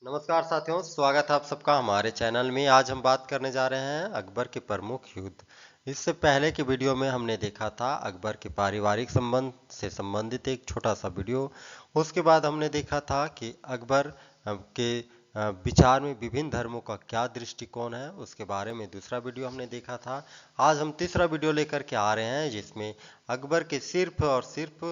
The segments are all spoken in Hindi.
नमस्कार साथियों, स्वागत है आप सबका हमारे चैनल में। आज हम बात करने जा रहे हैं अकबर के प्रमुख युद्ध। इससे पहले के वीडियो में हमने देखा था अकबर के पारिवारिक संबंध से संबंधित एक छोटा सा वीडियो। उसके बाद हमने देखा था कि अकबर के विचार में विभिन्न धर्मों का क्या दृष्टिकोण है, उसके बारे में दूसरा वीडियो हमने देखा था। आज हम तीसरा वीडियो लेकर के आ रहे हैं जिसमें अकबर के सिर्फ और सिर्फ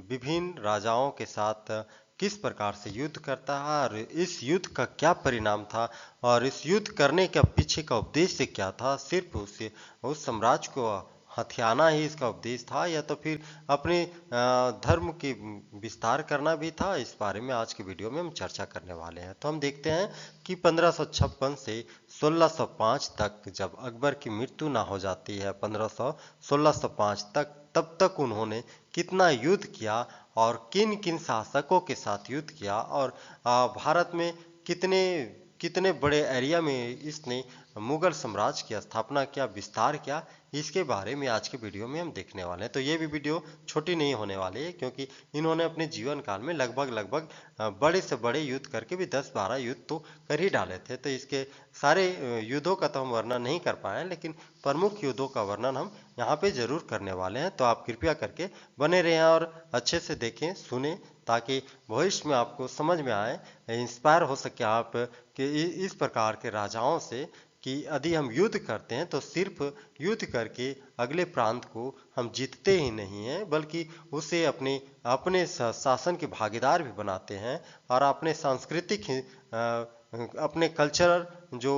विभिन्न राजाओं के साथ किस प्रकार से युद्ध करता है और इस युद्ध का क्या परिणाम था और इस युद्ध करने के पीछे का उद्देश्य क्या था। सिर्फ उस साम्राज्य को हथियाना ही इसका उपदेश था या तो फिर अपने धर्म की विस्तार करना भी था। इस बारे में आज के वीडियो में हम चर्चा करने वाले हैं। तो हम देखते हैं कि 1556 से 1605 तक जब अकबर की मृत्यु ना हो जाती है 1605 तक, तब तक उन्होंने कितना युद्ध किया और किन किन शासकों के साथ युद्ध किया और भारत में कितने कितने बड़े एरिया में इसने मुगल साम्राज्य की स्थापना किया, विस्तार किया, इसके बारे में आज के वीडियो में हम देखने वाले हैं। तो ये भी वीडियो छोटी नहीं होने वाली है क्योंकि इन्होंने अपने जीवन काल में लगभग बड़े से बड़े युद्ध करके भी 10-12 युद्ध तो कर ही डाले थे। तो इसके सारे युद्धों का तो हम वर्णन नहीं कर पाए, लेकिन प्रमुख युद्धों का वर्णन हम यहाँ पे जरूर करने वाले हैं। तो आप कृपया करके बने रहें और अच्छे से देखें, सुने, ताकि भविष्य में आपको समझ में आए, इंस्पायर हो सके आप कि इस प्रकार के राजाओं से कि यदि हम युद्ध करते हैं तो सिर्फ युद्ध करके अगले प्रांत को हम जीतते ही नहीं हैं, बल्कि उसे अपने अपने शासन के भागीदार भी बनाते हैं और अपने सांस्कृतिक अपने कल्चरल जो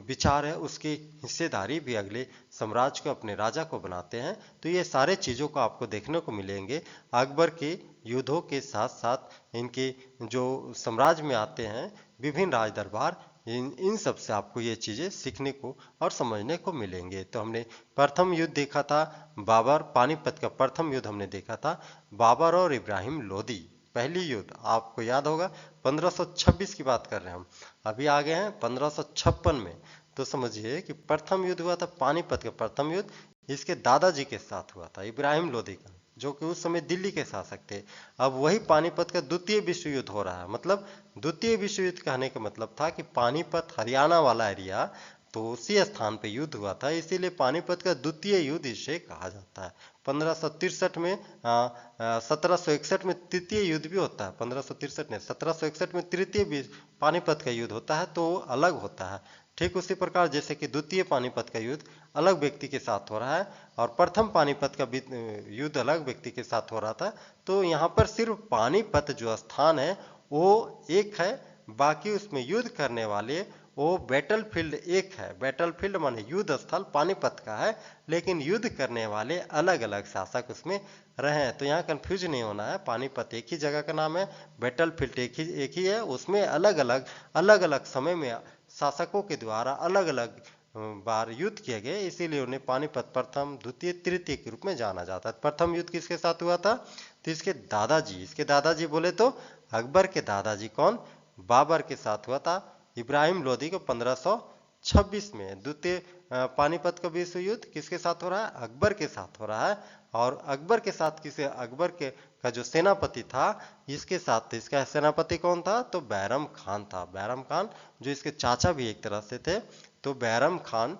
विचार है उसकी हिस्सेदारी भी अगले साम्राज्य को, अपने राजा को बनाते हैं। तो ये सारे चीज़ों को आपको देखने को मिलेंगे अकबर के युद्धों के साथ साथ। इनके जो साम्राज्य में आते हैं विभिन्न राज दरबार, इन सब से आपको ये चीज़ें सीखने को और समझने को मिलेंगे। तो हमने प्रथम युद्ध देखा था बाबर, पानीपत का प्रथम युद्ध हमने देखा था बाबर और इब्राहिम लोदी। पहली युद्ध आपको याद होगा 1526 की बात कर रहे हैं हम, अभी आ गए हैं 1556 में। तो समझिए कि प्रथम युद्ध हुआ था पानीपत का प्रथम युद्ध, इसके दादाजी के साथ हुआ था, इब्राहिम लोदी का, जो कि उस समय दिल्ली के शासक थे। अब वही पानीपत का द्वितीय विश्व युद्ध हो रहा है। मतलब द्वितीय विश्व युद्ध कहने का मतलब था कि पानीपत हरियाणा वाला एरिया, तो उसी स्थान पे युद्ध हुआ था, इसीलिए पानीपत का द्वितीय युद्ध इसे कहा जाता है। 1563 में 1761 में तृतीय युद्ध भी होता है। 1563 में 1761 में तृतीय पानीपत का युद्ध होता है, तो अलग होता है। ठीक उसी प्रकार जैसे कि द्वितीय पानीपत का युद्ध अलग व्यक्ति के साथ हो रहा है और प्रथम पानीपत का युद्ध अलग व्यक्ति के साथ हो रहा था। तो यहाँ पर सिर्फ पानीपत जो स्थान है वो एक है, बाकी उसमें युद्ध करने वाले वो बैटलफील्ड एक है। बैटलफील्ड माने युद्ध स्थल पानीपत का है, लेकिन युद्ध करने वाले अलग अलग शासक उसमें रहे हैं। तो यहाँ कंफ्यूज नहीं होना है, पानीपत एक ही जगह का नाम है, बैटलफील्ड एक ही है, उसमें अलग अलग समय में शासकों के द्वारा अलग अलग बार युद्ध किए गए, इसीलिए उन्हें पानीपत प्रथम, द्वितीय, तृतीय के रूप में जाना जाता है। प्रथम युद्ध किसके साथ हुआ था? तो इसके दादाजी बोले तो अकबर के दादाजी कौन? बाबर के साथ हुआ था, इब्राहिम लोदी को 1526 में। द्वितीय पानीपत का विश्व युद्ध किसके साथ हो रहा है? अकबर के साथ हो रहा है। और अकबर के साथ किसे? अकबर के का जो सेनापति था इसके साथ, इसका सेनापति कौन था? तो बैरम खान था। बैरम खान जो इसके चाचा भी एक तरह से थे। तो बैरम खान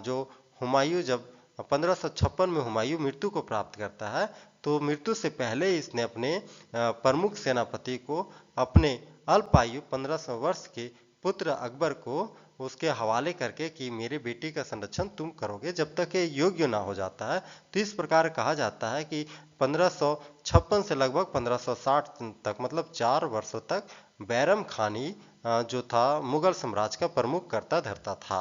जो हुमायूं, जब 1556 में हुमायूं मृत्यु को प्राप्त करता है, तो मृत्यु से पहले इसने अपने प्रमुख सेनापति को अपने अल्पायु 1500 वर्ष के पुत्र अकबर को उसके हवाले करके कि मेरे बेटी का संरक्षण तुम करोगे जब तक ये योग्य ना हो जाता है। तो इस प्रकार कहा जाता है कि 1556 से लगभग 1560 तक, मतलब 4 वर्षों तक बैरम खान ही जो था मुगल साम्राज्य का प्रमुख कर्ता धर्ता था।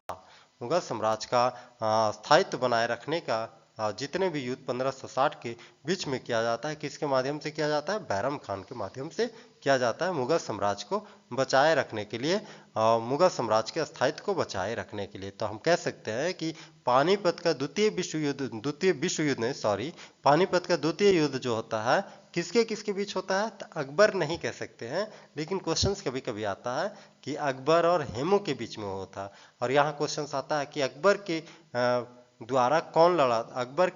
मुगल साम्राज्य का स्थायित्व बनाए रखने का जितने भी युद्ध 1560 के बीच में किया जाता है, किसके माध्यम से किया जाता है? बैरम खान के माध्यम से किया जाता है, मुगल साम्राज्य को बचाए रखने के लिए, मुगल साम्राज्य के स्थायित्व को बचाए रखने के लिए। तो हम कह सकते हैं कि पानीपत का द्वितीय विश्व युद्ध नहीं, सॉरी, पानीपत का द्वितीय युद्ध जो होता है किसके किसके बीच होता है? तो अकबर नहीं कह सकते हैं, लेकिन क्वेश्चंस कभी कभी आता है कि अकबर और हेमू के बीच में होता है। और यहाँ क्वेश्चंस आता है कि अकबर के द्वारा कौन लड़ा? अकबर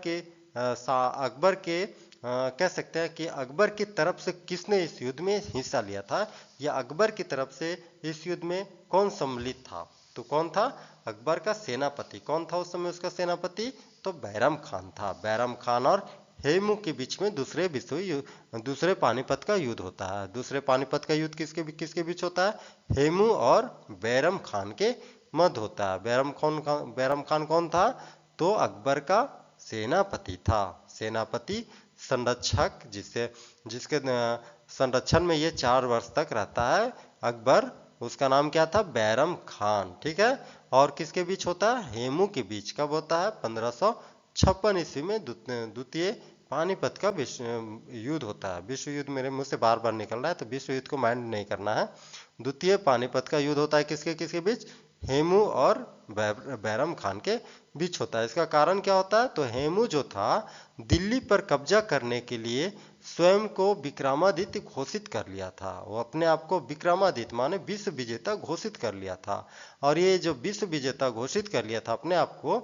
के कह सकते हैं कि अकबर की तरफ से किसने इस युद्ध में हिस्सा लिया था, या अकबर की तरफ से इस युद्ध में कौन सम्मिलित था। तो कौन था अकबर का सेनापति, कौन था उस समय उसका सेनापति, तो बैरम खान था। बैरम खान और हेमू के बीच में दूसरे पानीपत का युद्ध होता है। दूसरे पानीपत का युद्ध किसके बीच होता है, हेमू और बैरम खान के मध्य होता है। बैरम खान कौन था, तो अकबर का सेनापति था। सेनापति संरक्षक, जिसके संरक्षण में ये 4 वर्ष तक रहता है अकबर, उसका नाम क्या था, बैरम खान। ठीक है। और किसके बीच होता है, हेमू के बीच। कब होता है, 1556 ईस्वी में द्वितीय पानीपत का विश्व युद्ध होता है। विश्व युद्ध मेरे मुंह से बार बार निकल रहा है, तो विश्व युद्ध को माइंड नहीं करना है। द्वितीय पानीपत का युद्ध होता है किसके किसके बीच, हेमू और बैरम खान के बीच होता है। इसका कारण क्या होता है, तो हेमू जो था दिल्ली पर कब्जा करने के लिए स्वयं को विक्रमादित्य घोषित कर लिया था। वो अपने आप को विक्रमादित्य माने विश्व विजेता घोषित कर लिया था। और ये जो विश्व विजेता घोषित कर लिया था अपने आप को,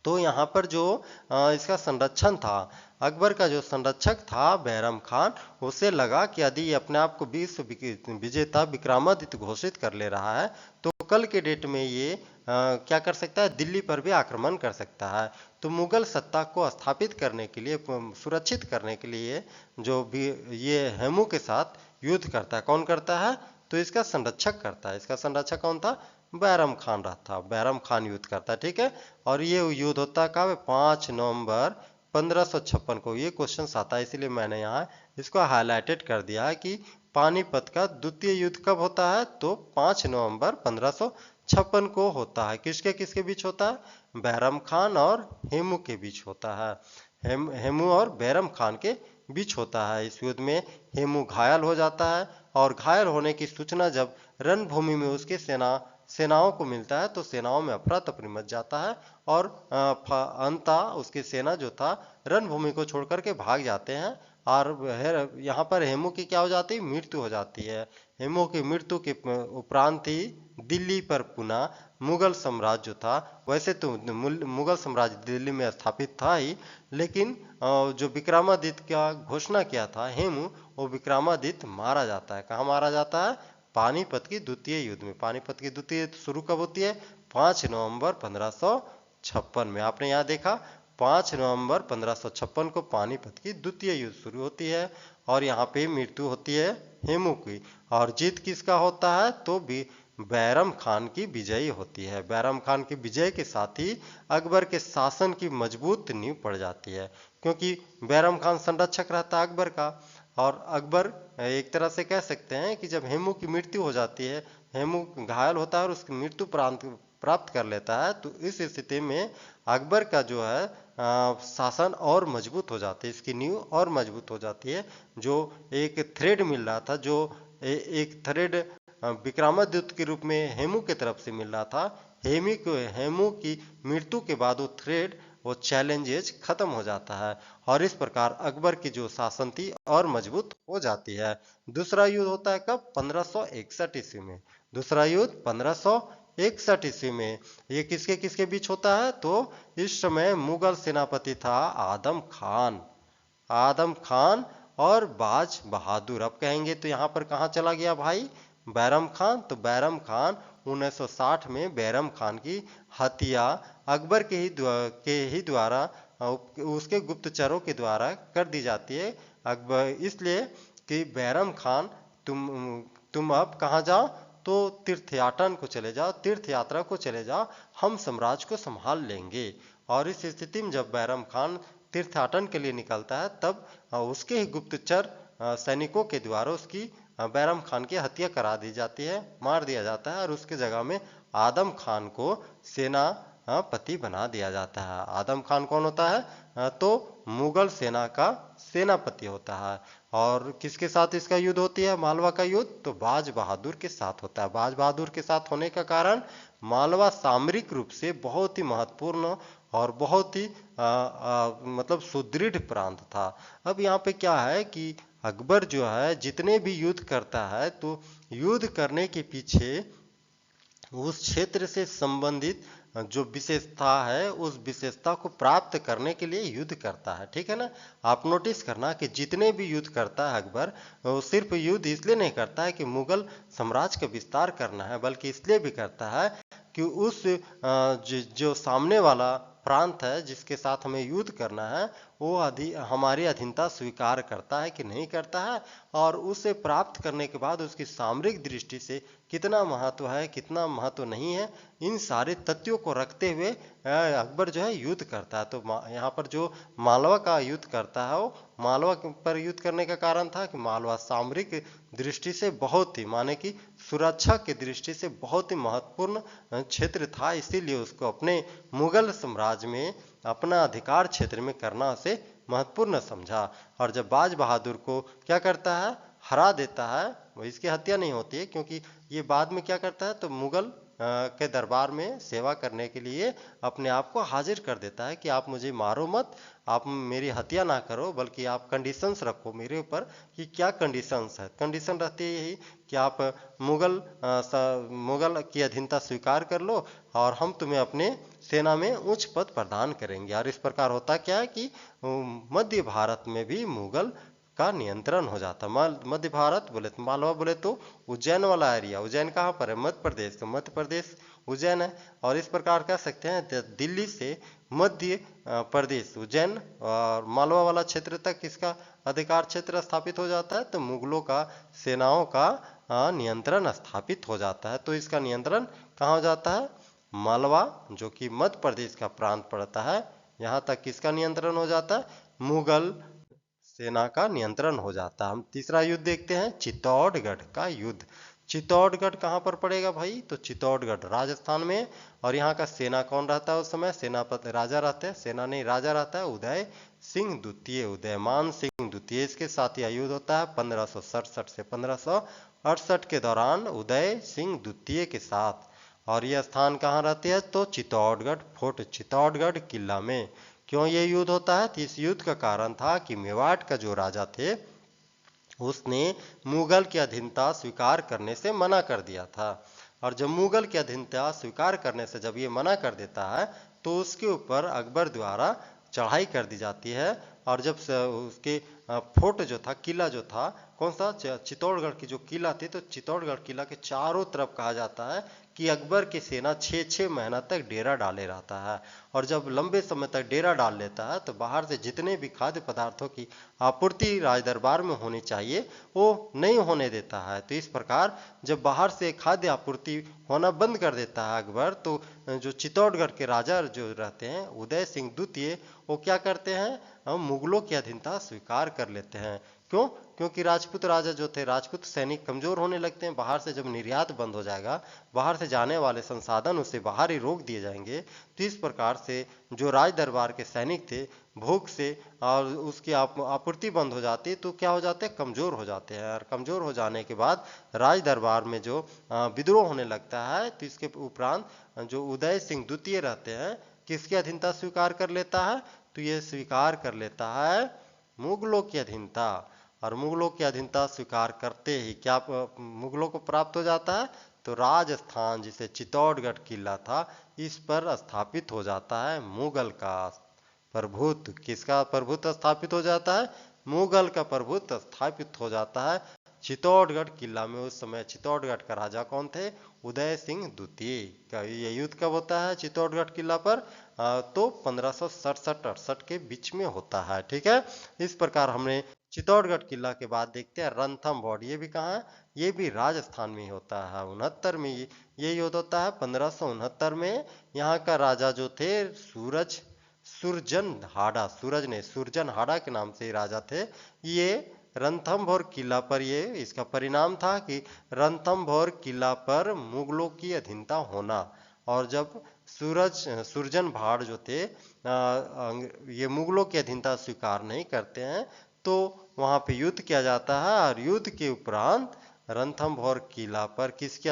तो यहाँ पर जो इसका संरक्षण था, अकबर का जो संरक्षक था बैरम खान, उसे लगा कि यदि ये अपने आप को विश्व विजेता विक्रमादित्य घोषित कर ले रहा है, तो कल के डेट में ये क्या कर सकता है, दिल्ली पर भी आक्रमण कर सकता है। तो मुगल सत्ता को स्थापित करने के लिए, सुरक्षित करने के लिए जो भी ये हेमू के साथ युद्ध करता है, कौन करता है, तो इसका संरक्षक करता है। इसका संरक्षक कौन था, बैरम खान रहता, बैरम खान युद्ध करता है। ठीक है। और ये युद्ध होता कब, 5 नवंबर 1556 को। ये क्वेश्चन आता है, इसीलिए मैंने यहाँ इसको हाईलाइटेड कर दिया है कि पानीपत का द्वितीय युद्ध कब होता है, तो 5 नवंबर 1556 को होता है। किसके किसके बीच होता है, बैरम खान और हेमू के बीच होता है। हेमू और बैरम खान के बीच होता है। इस युद्ध में हेमू घायल हो जाता है, और घायल होने की सूचना जब रणभूमि में उसके सेनाओं को मिलता है, तो सेनाओं में अफरा तफरी मच जाता है, और अंततः उसकी सेना जो था रणभूमि को छोड़कर के भाग जाते हैं। और यहाँ पर हेमू की क्या हो जाती है, मृत्यु हो जाती है। हेमू की मृत्यु के उपरांत ही दिल्ली पर पुनः मुगल साम्राज्य जो था, वैसे तो मुगल साम्राज्य दिल्ली में स्थापित था ही, लेकिन जो विक्रमादित्य का घोषणा किया था हेमू, वो विक्रमादित्य मारा जाता है। कहाँ मारा जाता है, पानीपत की द्वितीय युद्ध में। पानीपत की द्वितीय शुरू कब होती है, 5 नवंबर 1556 में। आपने यहाँ देखा 5 नवंबर 1556 को पानीपत की द्वितीय युद्ध शुरू होती है, और यहाँ पे मृत्यु होती है हेमू की। और जीत किसका होता है, तो भी बैरम खान की विजयी होती है। बैरम खान की विजय के साथ ही अकबर के शासन की मजबूत नींव पड़ जाती है, क्योंकि बैरम खान संरक्षक रहता है अकबर का। और अकबर एक तरह से कह सकते हैं कि जब हेमू की मृत्यु हो जाती है, हेमू घायल होता है और उसकी मृत्यु प्राप्त कर लेता है, तो इस स्थिति में अकबर का जो है शासन और मजबूत हो जाती है, इसकी नींव और मजबूत हो जाती है। जो एक थ्रेड मिल रहा था, जो एक थ्रेड विक्रमादित्य के रूप में हेमू की तरफ से मिल रहा था, हेमू की मृत्यु के बाद वो थ्रेड, वो चैलेंजेस खत्म हो जाता है, और इस प्रकार अकबर की जो शासन थी और मजबूत हो जाती है। दूसरा युद्ध होता है कब, 1561 ईस्वी में। दूसरा युद्ध 1561 ईस्वी में। ये किसके किसके बीच होता है, तो इस समय मुगल सेनापति था आदम खान। आदम खान और बाज बहादुर। अब कहेंगे तो यहाँ पर कहाँ चला गया भाई, बैरम खान। तो बैरम खान 1960 में बैरम खान की हत्या अकबर के ही द्वारा, उसके गुप्तचरों के द्वारा कर दी जाती है। अकबर इसलिए कि बैरम खान, तुम अब कहाँ जाओ, तो तीर्थयाटन को चले जाओ, तीर्थ यात्रा को चले जाओ, हम साम्राज्य को संभाल लेंगे। और इस स्थिति में जब बैरम खान तीर्थयाटन के लिए निकलता है, तब उसके ही गुप्तचर सैनिकों के द्वारा उसकी, बैरम खान की हत्या करा दी जाती है, मार दिया जाता है, और उसके जगह में आदम खान को सेनापति बना दिया जाता है। आदम खान कौन होता है, तो मुगल सेना का सेनापति होता है। और किसके साथ इसका युद्ध होती है, मालवा का युद्ध, तो बाज बहादुर के साथ होता है। बाज बहादुर के साथ होने का कारण, मालवा सामरिक रूप से बहुत ही महत्वपूर्ण और बहुत ही मतलब सुदृढ़ प्रांत था। अब यहाँ पे क्या है कि अकबर जो है जितने भी युद्ध करता है, तो युद्ध करने के पीछे उस क्षेत्र से संबंधित जो विशेषता है उस विशेषता को प्राप्त करने के लिए युद्ध करता है। ठीक है ना। आप नोटिस करना कि जितने भी युद्ध करता है अकबर, वो सिर्फ युद्ध इसलिए नहीं करता है कि मुगल साम्राज्य का विस्तार करना है, बल्कि इसलिए भी करता है कि उस जो सामने वाला प्रांत है जिसके साथ हमें युद्ध करना है, वो हमारी अधीनता स्वीकार करता है कि नहीं करता है, और उसे प्राप्त करने के बाद उसकी सामरिक दृष्टि से कितना महत्व है कितना महत्व नहीं है, इन सारे तथ्यों को रखते हुए अकबर जो है युद्ध करता है। तो यहाँ पर जो मालवा का युद्ध करता है, वो मालवा पर युद्ध करने का कारण था कि मालवा सामरिक दृष्टि से बहुत ही, माने कि सुरक्षा की दृष्टि से बहुत ही महत्वपूर्ण क्षेत्र था, इसीलिए उसको अपने मुगल साम्राज्य में अपना अधिकार क्षेत्र में करना उसे महत्वपूर्ण समझा। और जब बाज बहादुर को क्या करता है, हरा देता है, वो इसकी हत्या नहीं होती है, क्योंकि ये बाद में क्या करता है, तो मुगल के दरबार में सेवा करने के लिए अपने आप को हाजिर कर देता है कि आप मुझे मारो मत, आप मेरी हत्या ना करो, बल्कि आप कंडीशंस रखो मेरे ऊपर। कि क्या कंडीशंस है? कंडीशन रहती है यही कि आप मुगल की अधीनता स्वीकार कर लो, और हम तुम्हें अपने सेना में उच्च पद प्रदान करेंगे। और इस प्रकार होता क्या है कि मध्य भारत में भी मुगल का नियंत्रण हो जाता। मध्य भारत बोले तो मालवा बोले तो उज्जैन वाला एरिया। उज्जैन कहाँ पर है? मध्य प्रदेश। तो मध्य प्रदेश उज्जैन है। और इस प्रकार कह सकते हैं दिल्ली से मध्य प्रदेश उज्जैन और मालवा वाला क्षेत्र तक इसका अधिकार क्षेत्र स्थापित हो जाता है, तो मुगलों का सेनाओं का नियंत्रण स्थापित हो जाता है। तो इसका नियंत्रण कहाँ हो जाता है? मालवा, जो कि मध्य प्रदेश का प्रांत पड़ता है, यहाँ तक किसका नियंत्रण हो जाता है? मुगल सेना का नियंत्रण हो जाता है। हम तीसरा युद्ध देखते हैं, चित्तौड़गढ़ का युद्ध। चित्तौड़गढ़ कहाँ पर पड़ेगा भाई? तो चित्तौड़गढ़ राजस्थान में। और यहाँ का सेना कौन रहता है उस समय? सेनापति राजा रहते हैं, सेना नहीं राजा रहता है उदय सिंह द्वितीय, उदयमान सिंह द्वितीय। इसके साथ यह युद्ध होता है 1567 से 1568 के दौरान उदय सिंह द्वितीय के साथ। और यह स्थान कहाँ रहते हैं? तो चित्तौड़गढ़ फोर्ट, चित्तौड़गढ़ किला में। क्यों ये युद्ध होता है? तो इस युद्ध का कारण था कि मेवाड़ का जो राजा थे, उसने मुगल की अधीनता स्वीकार करने से मना कर दिया था। और जब मुगल की अधीनता स्वीकार करने से जब ये मना कर देता है, तो उसके ऊपर अकबर द्वारा चढ़ाई कर दी जाती है। और जब उसके फोर्ट जो था, किला जो था, कौन सा? चित्तौड़गढ़ की जो किला थी, तो चित्तौड़गढ़ किला के चारों तरफ कहा जाता है कि अकबर की सेना 6-6 महीना तक डेरा डाले रहता है। और जब लंबे समय तक डेरा डाल लेता है, तो बाहर से जितने भी खाद्य पदार्थों की आपूर्ति राजदरबार में होनी चाहिए, वो नहीं होने देता है। तो इस प्रकार जब बाहर से खाद्य आपूर्ति होना बंद कर देता है अकबर, तो जो चित्तौड़गढ़ के राजा जो रहते हैं उदय सिंह द्वितीय, वो क्या करते हैं? मुगलों की अधीनता स्वीकार कर लेते हैं। क्यों? क्योंकि राजपूत राजा जो थे, राजपूत सैनिक कमजोर होने लगते हैं। बाहर से जब निर्यात बंद हो जाएगा, बाहर से जाने वाले संसाधन उसे बाहर ही रोक दिए जाएंगे, तो इस प्रकार से जो राज दरबार के सैनिक थे, भूख से और उसकी आपूर्ति बंद हो जाती, तो क्या हो जाते हैं? कमजोर हो जाते हैं। और कमजोर हो जाने के बाद राज दरबार में जो विद्रोह होने लगता है, तो इसके उपरांत जो उदय सिंह द्वितीय रहते हैं, किसकी अधीनता स्वीकार कर लेता है? तो ये स्वीकार कर लेता है मुगलों की अधीनता। और मुगलों की अधीनता स्वीकार करते ही क्या मुगलों को प्राप्त हो जाता है? तो राजस्थान, जिसे चित्तौड़गढ़ किला था, इस पर स्थापित हो जाता है मुगल का प्रभुत्व। किसका प्रभुत्व स्थापित हो जाता है? मुगल का प्रभुत्व स्थापित हो जाता है चित्तौड़गढ़ किला में। उस समय चित्तौड़गढ़ का राजा कौन थे? उदय सिंह द्वितीय का। ये युद्ध कब होता है चित्तौड़गढ़ किला पर? तो 1567-68 के बीच में होता है। ठीक है। इस प्रकार हमने चित्तौड़गढ़ किला के बाद देखते हैं रणथंभौर। ये भी कहाँ है? ये भी राजस्थान में ही होता है। 69 में ये युद्ध होता है 1569 में। यहाँ का राजा जो थे सुरजन हाड़ा के नाम से राजा थे। ये रणथंभौर किला पर, ये इसका परिणाम था कि रणथंभौर किला पर मुगलों की अधीनता होना। और जब सुरजन भाड़ जो थे ये मुगलों की अधीनता स्वीकार नहीं करते हैं, तो वहां पे युद्ध किया जाता है। और युद्ध के उपरांत रणथंभौर किला पर किसकी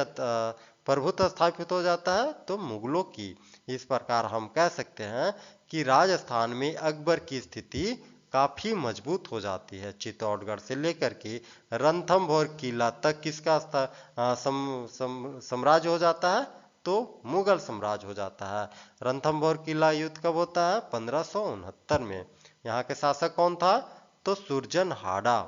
प्रभुत्व स्थापित हो जाता है? तो मुगलों की। इस प्रकार हम कह सकते हैं कि राजस्थान में अकबर की स्थिति काफी मजबूत हो जाती है। चित्तौड़गढ़ से लेकर के रणथंभौर किला तक किसका साम्राज्य हो जाता है? तो मुगल साम्राज्य हो जाता है। रणथंभौर किला युद्ध कब होता है? 1569 में। यहाँ के शासक कौन था? तो सुरजन हाड़ा।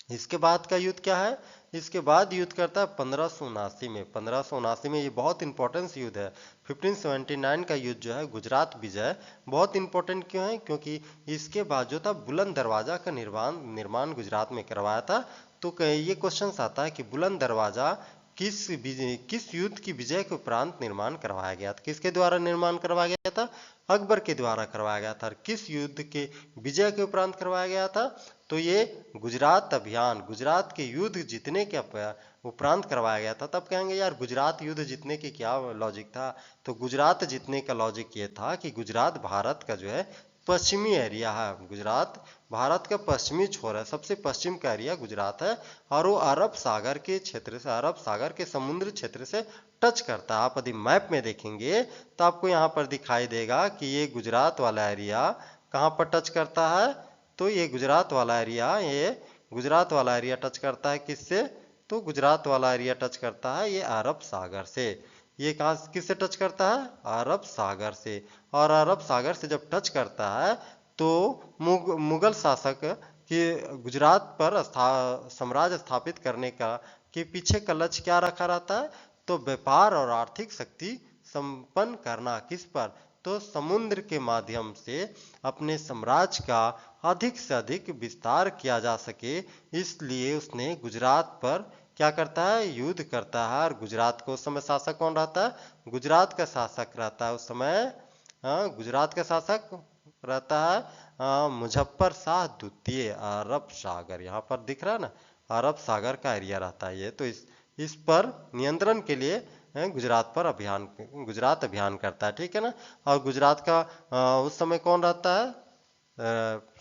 इसके बाद का युद्ध क्या है? इसके बाद युद्ध करता है 1579 में। 1579 में ये बहुत इंपॉर्टेंट युद्ध है। 1579 का युद्ध जो है गुजरात विजय बहुत इंपॉर्टेंट क्यों है? क्योंकि इसके बाद जो था बुलंद दरवाजा का निर्माण गुजरात में करवाया था। तो ये क्वेश्चन आता है कि बुलंद दरवाजा किस युद्ध की विजय के उपरांत निर्माण करवाया गया था? किसके द्वारा निर्माण करवाया गया था? अकबर के द्वारा करवाया गया था। किस युद्ध के विजय के उपरांत करवाया गया था? तो ये गुजरात अभियान, गुजरात के युद्ध जीतने के उपरांत करवाया गया था। तब कहेंगे यार गुजरात युद्ध जीतने की क्या लॉजिक था? तो गुजरात जीतने का लॉजिक ये था कि गुजरात भारत का जो है पश्चिमी एरिया है। गुजरात भारत का पश्चिमी छोर है, सबसे पश्चिम का एरिया गुजरात है और वो अरब सागर के क्षेत्र से, अरब सागर के समुद्र क्षेत्र से टच करता है। आप यदि मैप में देखेंगे तो आपको यहाँ पर दिखाई देगा कि ये गुजरात वाला एरिया कहाँ पर टच करता है? तो ये गुजरात वाला एरिया टच करता है किससे? तो गुजरात वाला एरिया टच करता है ये अरब सागर से। ये कहाँ किससे टच करता है? अरब सागर से। और अरब सागर से जब टच करता है तो मुगल शासक कि गुजरात पर साम्राज्य स्थापित करने का के पीछे का लक्ष्य क्या रखा रहता है? तो व्यापार और आर्थिक शक्ति संपन्न करना। किस पर? तो समुद्र के माध्यम से अपने साम्राज्य का अधिक से अधिक विस्तार किया जा सके, इसलिए उसने गुजरात पर क्या करता है? युद्ध करता है। और गुजरात को उस समय शासक कौन रहता है? गुजरात का शासक रहता है उस समय, गुजरात का शासक रहता है मुजफ्फर शाह द्वितीय। अरब सागर यहाँ पर दिख रहा है ना, अरब सागर का एरिया रहता है ये। तो इस पर नियंत्रण के लिए गुजरात अभियान करता है, ठीक है ना। और गुजरात का उस समय कौन रहता है?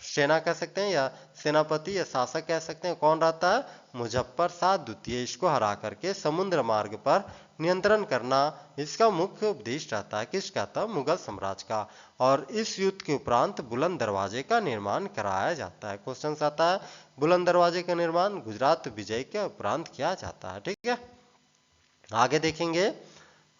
सेना कह सकते हैं या सेनापति या शासक कह सकते हैं, कौन रहता है? मुजफ्फर शाह द्वितीय। इसको हरा करके समुद्र मार्ग पर नियंत्रण करना इसका मुख्य उद्देश्य रहता है। किसका था? मुगल साम्राज्य का। और इस युद्ध के उपरांत बुलंद दरवाजे का निर्माण कराया जाता है। क्वेश्चन आता है बुलंद दरवाजे का निर्माण गुजरात विजय के उपरांत किया जाता है, ठीक है। आगे देखेंगे,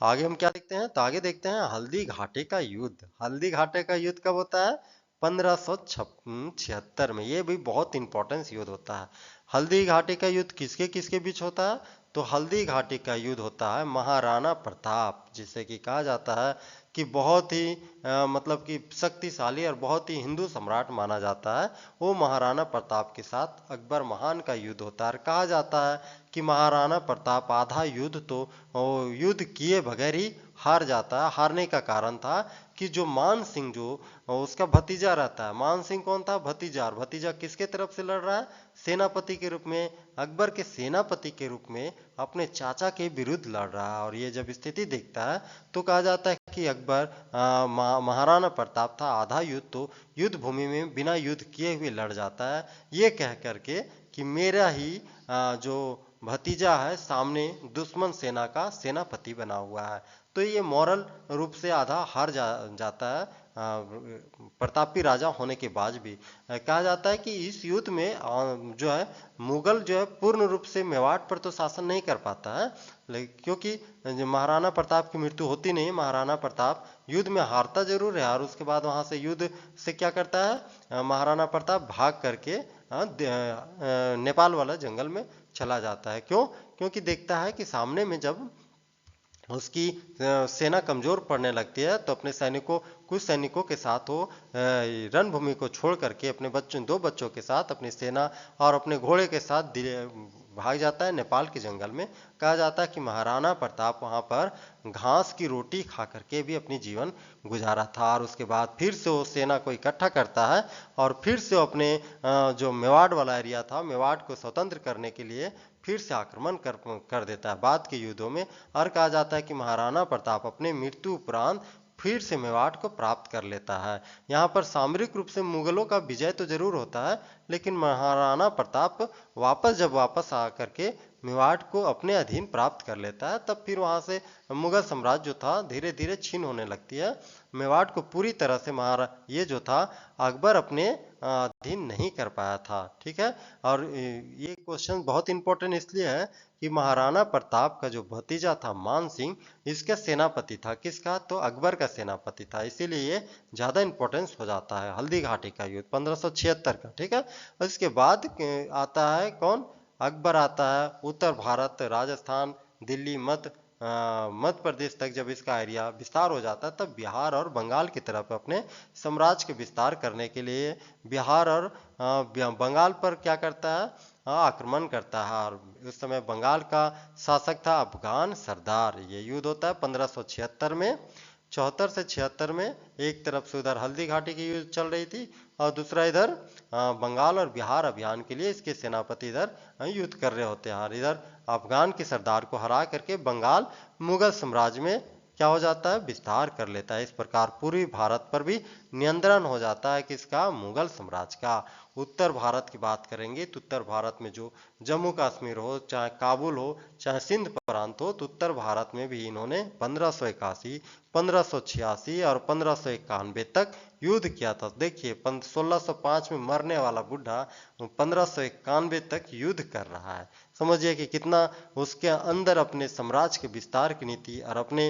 आगे हम क्या देखते हैं? तो आगे देखते हैं हल्दी घाटी का युद्ध। हल्दी घाटी का युद्ध कब होता है? 1576 में। ये भी बहुत इंपॉर्टेंट युद्ध होता है। हल्दी घाटी का युद्ध किसके किसके बीच होता है? तो हल्दी घाटी का युद्ध होता है महाराणा प्रताप, जिसे कि कहा जाता है कि बहुत ही मतलब कि शक्तिशाली और बहुत ही हिंदू सम्राट माना जाता है। वो महाराणा प्रताप के साथ अकबर महान का युद्ध होता है। कहा जाता है कि महाराणा प्रताप आधा युद्ध तो युद्ध किए बगैर ही हार जाता है। हारने का कारण था कि जो मान सिंह जो उसका भतीजा रहता है, मान सिंह कौन था? भतीजा। और भतीजा किसके तरफ से लड़ रहा है? सेनापति के रूप में, अकबर के सेनापति के रूप में अपने चाचा के विरुद्ध लड़ रहा है। और ये जब स्थिति देखता है तो कहा जाता है कि अकबर महाराणा प्रताप था, आधा युद्ध तो युद्ध भूमि में बिना युद्ध किए हुए लड़ जाता है, ये कह करके कि मेरा ही जो भतीजा है सामने दुश्मन सेना का सेनापति बना हुआ है। तो ये मॉरल रूप से आधा हार जाता है प्रतापी राजा होने के बाद भी। कहा जाता है कि इस युद्ध में जो है मुगल जो है पूर्ण रूप से मेवाड़ पर तो शासन नहीं कर पाता है, क्योंकि महाराणा प्रताप की मृत्यु होती नहीं। महाराणा प्रताप युद्ध में हारता जरूर है और उसके बाद वहां से युद्ध से क्या करता है? महाराणा प्रताप भाग करके नेपाल वाला जंगल में चला जाता है। क्यों? क्योंकि देखता है कि सामने में जब उसकी सेना कमजोर पड़ने लगती है तो अपने सैनिकों, कुछ सैनिकों के साथ वो रणभूमि को छोड़ करके अपने दो बच्चों के साथ अपनी सेना और अपने घोड़े के साथ भाग जाता है नेपाल के जंगल में। कहा जाता है कि महाराणा प्रताप वहां पर घास की रोटी खा करके भी अपनी जीवन गुजारा था। और उसके बाद फिर से वो सेना को इकट्ठा करता है और फिर से अपने जो मेवाड़ वाला एरिया था, मेवाड़ को स्वतंत्र करने के लिए फिर से आक्रमण कर देता है बाद के युद्धों में। और कहा जाता है कि महाराणा प्रताप अपने मृत्यु उपरांत फिर से मेवाड़ को प्राप्त कर लेता है। यहाँ पर सामरिक रूप से मुगलों का विजय तो जरूर होता है, लेकिन महाराणा प्रताप जब वापस आकर के मेवाड़ को अपने अधीन प्राप्त कर लेता है, तब फिर वहां से मुगल साम्राज्य जो था धीरे धीरे छीन होने लगती है। मेवाड़ को पूरी तरह से ये जो था अकबर अपने अधीन नहीं कर पाया था। ठीक है। और ये क्वेश्चन बहुत इंपॉर्टेंट इसलिए है कि महाराणा प्रताप का जो भतीजा था मान सिंह, इसका सेनापति था। किसका? तो अकबर का सेनापति था। इसीलिए ये ज्यादा इंपॉर्टेंस हो जाता है। हल्दी घाटी का युद्ध 1576 का। ठीक है। और इसके बाद आता है कौन? अकबर आता है। उत्तर भारत, राजस्थान, दिल्ली, मध्य प्रदेश तक जब इसका एरिया विस्तार हो जाता है, तब बिहार और बंगाल की तरफ अपने साम्राज्य के विस्तार करने के लिए बिहार और बंगाल पर क्या करता है? आक्रमण करता है। और उस समय बंगाल का शासक था अफगान सरदार। ये युद्ध होता है 1576 में। 74 से 76 में एक तरफ से उधर हल्दी घाटी की युद्ध चल रही थी, और दूसरा इधर बंगाल और बिहार अभियान के लिए इसके सेनापति इधर युद्ध कर रहे होते हैं। और इधर अफगान के सरदार को हरा करके बंगाल मुगल साम्राज्य में क्या हो जाता है? विस्तार कर लेता है। इस प्रकार पूर्वी भारत पर भी नियंत्रण हो जाता है किसका? मुगल साम्राज्य का। उत्तर भारत की बात करेंगे तो उत्तर भारत में जो जम्मू कश्मीर हो, चाहे काबुल हो, चाहे सिंध प्रांत हो, तो उत्तर भारत में भी इन्होंने 1581, 1586 और 1591 तक युद्ध किया था। देखिए 1605 में मरने वाला बुढ़ा 1591 तक युद्ध कर रहा है। समझिए कि कितना उसके अंदर अपने साम्राज्य के विस्तार की नीति और अपने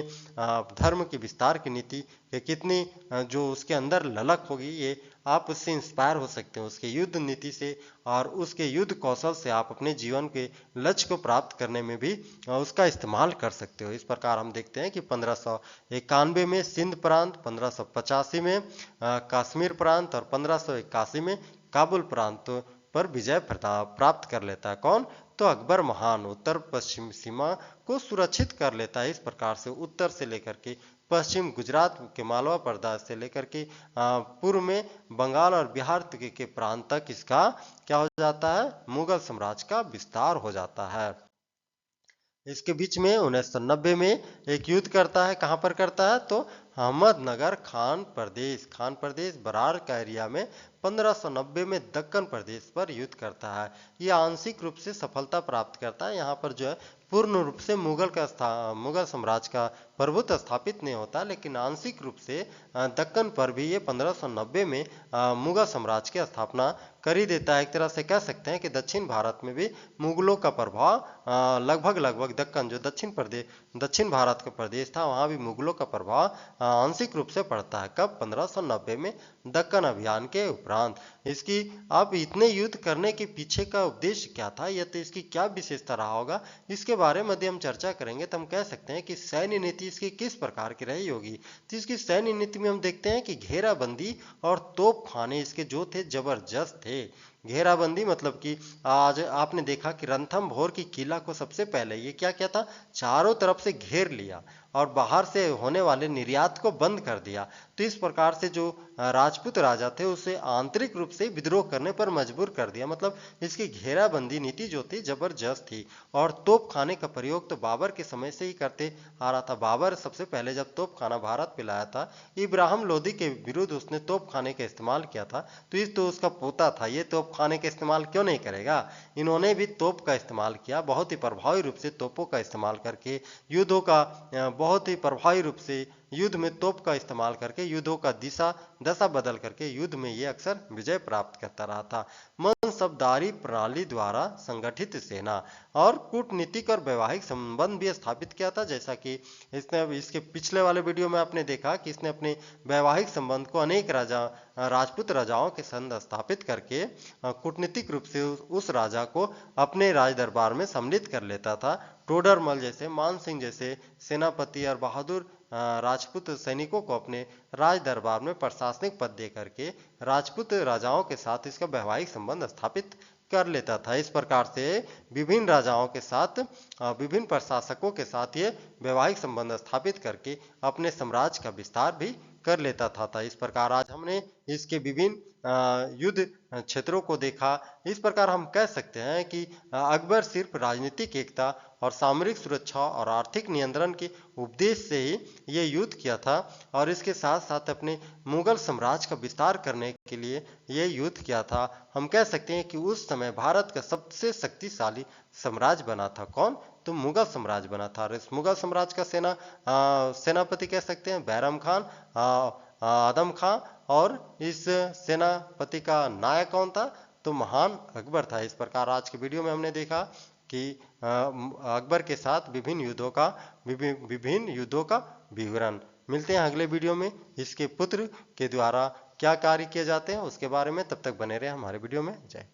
धर्म के विस्तार की नीति कि कितनी जो उसके अंदर ललक होगी, ये आप उससे इंस्पायर हो सकते हैं, उसके युद्ध नीति से और उसके युद्ध कौशल से आप अपने जीवन के लक्ष्य को प्राप्त करने में भी उसका इस्तेमाल कर सकते हो। इस प्रकार हम देखते हैं कि 1591 में सिंध प्रांत, 1585 में कश्मीर प्रांत और 1581 में काबुल प्रांत पर विजय प्राप्त कर लेता है। कौन? तो अकबर महान उत्तर पश्चिम सीमा को सुरक्षित कर लेता है। इस प्रकार से उत्तर से लेकर के पश्चिम गुजरात के मालवा प्रदेश से लेकर के पूर्व में बंगाल और बिहार के प्रांत तक इसका क्या हो जाता है? मुगल साम्राज्य का विस्तार हो जाता है। इसके बीच में 1990 में एक युद्ध करता है। कहां पर करता है? तो अहमदनगर खान प्रदेश बरार का एरिया में 1590 में दक्कन प्रदेश पर युद्ध करता है। ये आंशिक रूप से सफलता प्राप्त करता है। यहाँ पर जो है पूर्ण रूप से मुगल साम्राज्य का प्रभुत्व स्थापित नहीं होता, लेकिन आंशिक रूप से दक्कन पर भी ये 1590 में मुगल साम्राज्य की स्थापना कर ही देता है। एक तरह से कह सकते हैं कि दक्षिण भारत में भी मुगलों का प्रभाव लगभग दक्कन जो दक्षिण भारत का प्रदेश था, वहां भी मुगलों का प्रभाव आंशिक रूप से पड़ता है। कब? 1590 में दक्कन अभियान के उपरांत। इसकी अब इतने युद्ध करने के पीछे का उद्देश्य क्या था, या तो इसकी क्या विशेषता रहा होगा, इसके बारे में यदि हम चर्चा करेंगे तो हम कह सकते हैं कि सैन्य नीति इसकी किस प्रकार की रही होगी। तो इसकी सैन्य नीति में हम देखते हैं कि घेराबंदी और तोपखाने इसके जो थे जबरदस्त थे। घेराबंदी मतलब कि आज आपने देखा कि रणथंभौर की किला को सबसे पहले ये क्या किया था? चारों तरफ से घेर लिया और बाहर से होने वाले निर्यात को बंद कर दिया। तो इस प्रकार से जो राजपूत राजा थे उसे आंतरिक रूप से विद्रोह करने पर मजबूर कर दिया। मतलब इसकी घेराबंदी नीति जो थी जबरदस्त थी। और तोप खाने का प्रयोग तो बाबर के समय से ही करते आ रहा था। बाबर सबसे पहले जब तोप खाना भारत में लाया था, इब्राहिम लोदी के विरुद्ध उसने तोप खाने का इस्तेमाल किया था। तो इस तो उसका पोता था, ये तोप खाने का इस्तेमाल क्यों नहीं करेगा? इन्होंने भी तोप का इस्तेमाल किया, बहुत ही प्रभावी रूप से तोपों का इस्तेमाल करके युद्धों का बहुत ही प्रभावी रूप से युद्ध में तोप का इस्तेमाल करके युद्धों का दशा बदल करके युद्ध में ये अक्सर विजय प्राप्त करता रहा था। मनसबदारी प्रणाली द्वारा संगठित सेना और कूटनीतिक और वैवाहिक संबंध भी स्थापित किया था। जैसा कि इसने इसके पिछले वाले वीडियो में आपने देखा कि इसने अपने वैवाहिक संबंध को अनेक राजपूत राजाओं के संग स्थापित करके कूटनीतिक रूप से उस राजा को अपने राज दरबार में सम्मिलित कर लेता था। टोडरमल जैसे, मान सिंह जैसे सेनापति और बहादुर राजपूत सैनिकों को अपने राज दरबार में प्रशासनिक पद दे करके राजपूत राजाओं के साथ इसका वैवाहिक संबंध स्थापित कर लेता था। इस प्रकार से विभिन्न राजाओं के साथ विभिन्न प्रशासकों के साथ ये वैवाहिक संबंध स्थापित करके अपने साम्राज्य का विस्तार भी कर लेता था। इस प्रकार आज हमने इसके विभिन्न युद्ध क्षेत्रों को देखा। इस प्रकार हम कह सकते हैं कि अकबर सिर्फ राजनीतिक एकता और सामरिक सुरक्षा और आर्थिक नियंत्रण के उद्देश्य से ही ये युद्ध किया था, और इसके साथ साथ अपने मुगल साम्राज्य का विस्तार करने के लिए ये युद्ध किया था। हम कह सकते हैं कि उस समय भारत का सबसे शक्तिशाली साम्राज्य बना था। कौन? तो मुगल साम्राज्य बना था। और इस मुगल साम्राज्य का सेनापति कह सकते हैं बैरम खान आदम खां, और इस सेनापति का नायक कौन था? तो महान अकबर था। इस प्रकार आज के वीडियो में हमने देखा कि अकबर के साथ विभिन्न युद्धों का विवरण। मिलते हैं अगले वीडियो में इसके पुत्र के द्वारा क्या कार्य किए जाते हैं उसके बारे में। तब तक बने रहे हमारे वीडियो में। जय।